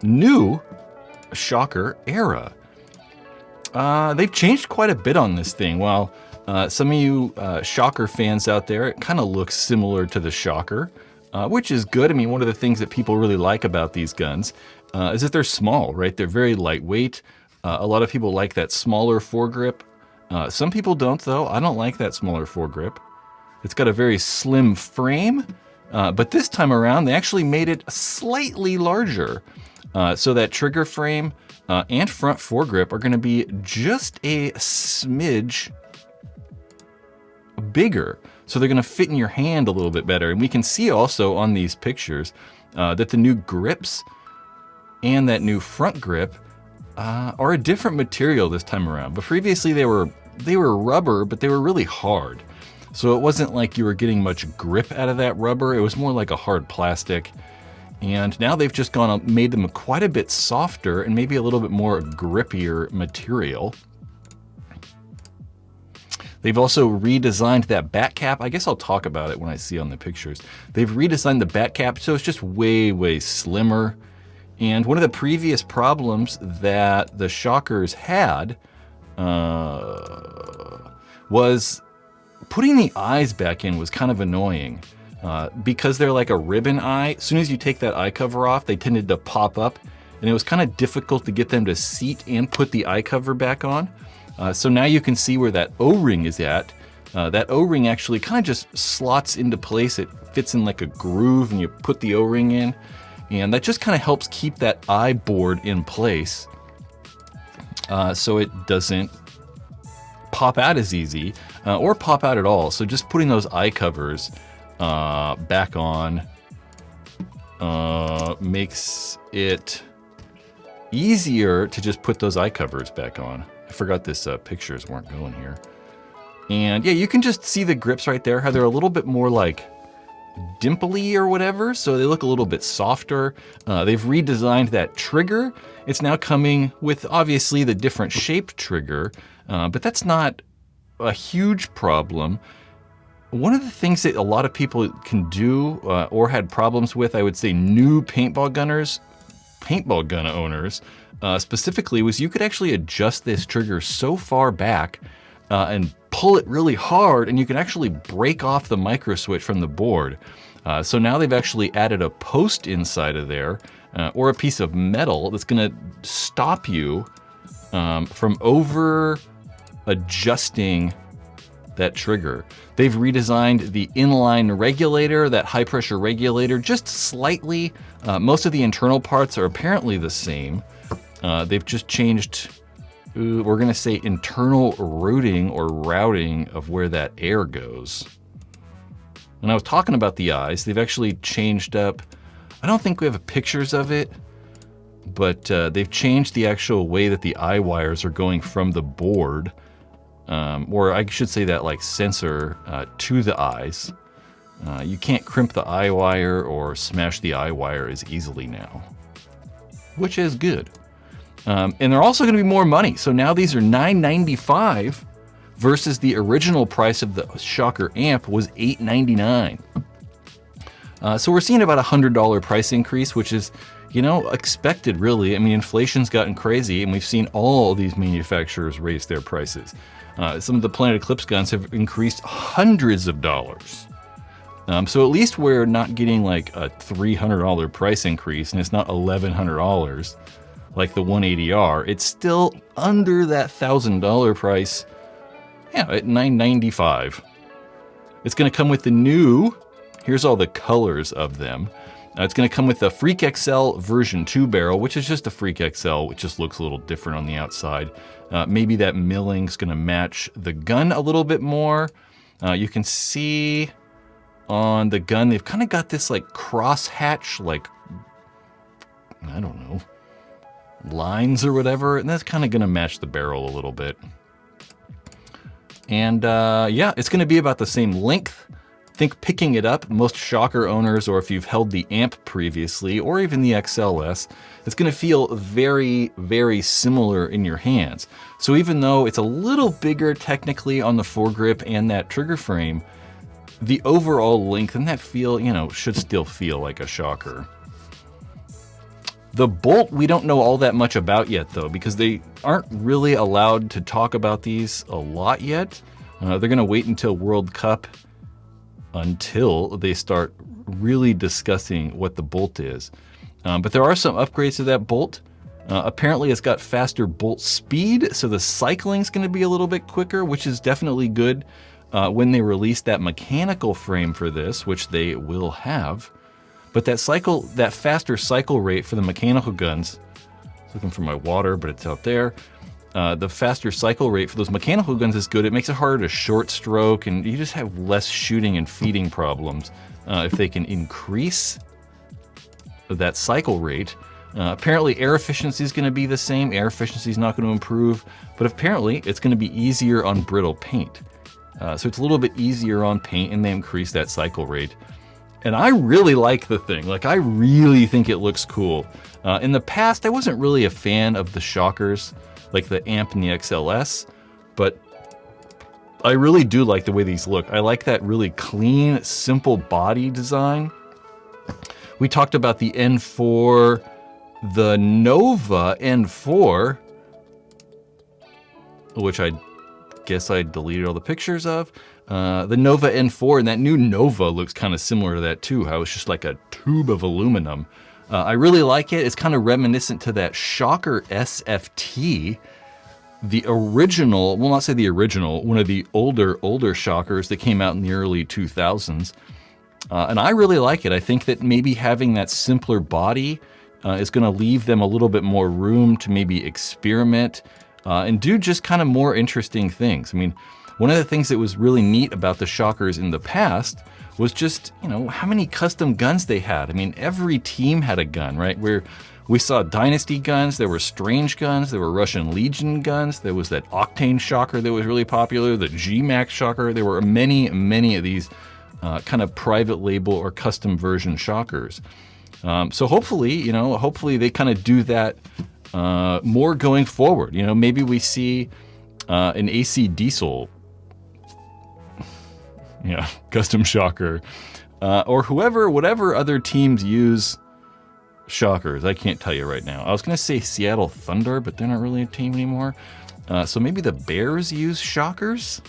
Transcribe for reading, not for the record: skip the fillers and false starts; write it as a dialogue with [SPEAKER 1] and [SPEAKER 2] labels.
[SPEAKER 1] new shocker era. They've changed quite a bit on this thing. While some of you shocker fans out there, it kind of looks similar to the shocker, which is good. I mean, one of the things that people really like about these guns is that they're small, right? They're very lightweight. A lot of people like that smaller foregrip. Some people don't, though. I don't like that smaller foregrip. It's got a very slim frame, but this time around, they actually made it slightly larger. So that trigger frame and front foregrip are going to be just a smidge bigger. So they're going to fit in your hand a little bit better. And we can see also on these pictures that the new grips and that new front grip are a different material this time around. But previously they were rubber, but they were really hard. So it wasn't like you were getting much grip out of that rubber. It was more like a hard plastic. And now they've just made them quite a bit softer and maybe a little bit more grippier material. They've also redesigned that back cap. I guess I'll talk about it when I see on the pictures. They've redesigned the back cap so it's just way, way slimmer. And one of the previous problems that the shockers had was putting the eyes back in was kind of annoying. Because they're like a ribbon eye, as soon as you take that eye cover off, they tended to pop up, and it was kind of difficult to get them to seat and put the eye cover back on. So now you can see where that O-ring is at. That O-ring actually kind of just slots into place. It fits in like a groove, and you put the O-ring in, and that just kind of helps keep that eye board in place so it doesn't pop out as easy or pop out at all. So just putting those eye covers back on makes it easier to just put those eye covers back on. I forgot this pictures weren't going here. And yeah, you can just see the grips right there, how they're a little bit more like dimply or whatever, so they look a little bit softer. They've redesigned that trigger. It's now coming with obviously the different shaped trigger, but that's not a huge problem. One of the things that a lot of people can do or had problems with, I would say new paintball gun owners specifically, was you could actually adjust this trigger so far back and pull it really hard, and you can actually break off the micro switch from the board. So now they've actually added a post inside of there or a piece of metal that's going to stop you from over adjusting that trigger. They've redesigned the inline regulator, that high pressure regulator, just slightly. Most of the internal parts are apparently the same. They've just changed, we're gonna say internal routing or routing of where that air goes. When I was talking about the eyes, they've actually changed up, I don't think we have pictures of it, but they've changed the actual way that the eye wires are going from the board. Or I should say that like sensor to the eyes. You can't crimp the eye wire or smash the eye wire as easily now, which is good. And they're also going to be more money. So now these are $9.95 versus the original price of the Shocker amp was $8.99. So we're seeing about a $100 price increase, which is, you know, expected really. I mean, inflation's gotten crazy, and we've seen all these manufacturers raise their prices. Some of the Planet Eclipse guns have increased hundreds of dollars. So at least we're not getting like a $300 price increase, and it's not $1,100 like the 180R. It's still under that $1,000 price, yeah, at $9.95. It's going to come with the new, here's all the colors of them. It's going to come with the Freak XL version 2 barrel, which is just a Freak XL, which just looks a little different on the outside. Maybe that milling's going to match the gun a little bit more. You can see on the gun, they've kind of got this like crosshatch, like, I don't know, lines or whatever, and that's kind of going to match the barrel a little bit. And yeah, it's going to be about the same length. I think picking it up, most Shocker owners, or if you've held the amp previously, or even the XLS, it's going to feel very, very similar in your hands. So even though it's a little bigger technically on the foregrip and that trigger frame, the overall length and that feel, you know, should still feel like a Shocker. The bolt we don't know all that much about yet, though, because they aren't really allowed to talk about these a lot yet. They're going to wait until World Cup until they start really discussing what the bolt is. But there are some upgrades to that bolt. Apparently it's got faster bolt speed, so the cycling's going to be a little bit quicker, which is definitely good when they release that mechanical frame for this, which they will have. But that faster cycle rate for the mechanical guns, looking for my water, but it's out there. The faster cycle rate for those mechanical guns is good. It makes it harder to short stroke, and you just have less shooting and feeding problems if they can increase that cycle rate. Apparently air efficiency is going to be the same. Air efficiency is not going to improve, but apparently it's going to be easier on brittle paint. So it's a little bit easier on paint, and they increase that cycle rate. And I really like the thing. Like, I really think it looks cool. In the past, I wasn't really a fan of the shockers, like the AMP and the XLS, but I really do like the way these look. I like that really clean, simple body design. We talked about the N4, the Nova N4, which I guess I deleted all the pictures of. The Nova N4, and that new Nova looks kind of similar to that too, how it's just like a tube of aluminum. I really like it. It's kind of reminiscent to that Shocker SFT, the original, well, not say the original, one of the older Shockers that came out in the early 2000s. And I really like it. I think that maybe having that simpler body is going to leave them a little bit more room to maybe experiment and do just kind of more interesting things. I mean, one of the things that was really neat about the Shockers in the past was just, you know, how many custom guns they had. I mean, every team had a gun, right? Where we saw Dynasty guns, there were Strange guns, there were Russian Legion guns, there was that Octane Shocker that was really popular, the G-Max Shocker. There were many of these kind of private label or custom version Shockers. So hopefully, you know, hopefully they kind of do that more going forward. You know, maybe we see an AC Diesel, yeah, custom Shocker, or whatever other teams use Shockers. I can't tell you right now. I was going to say Seattle Thunder, but they're not really a team anymore. So maybe the Bears use Shockers.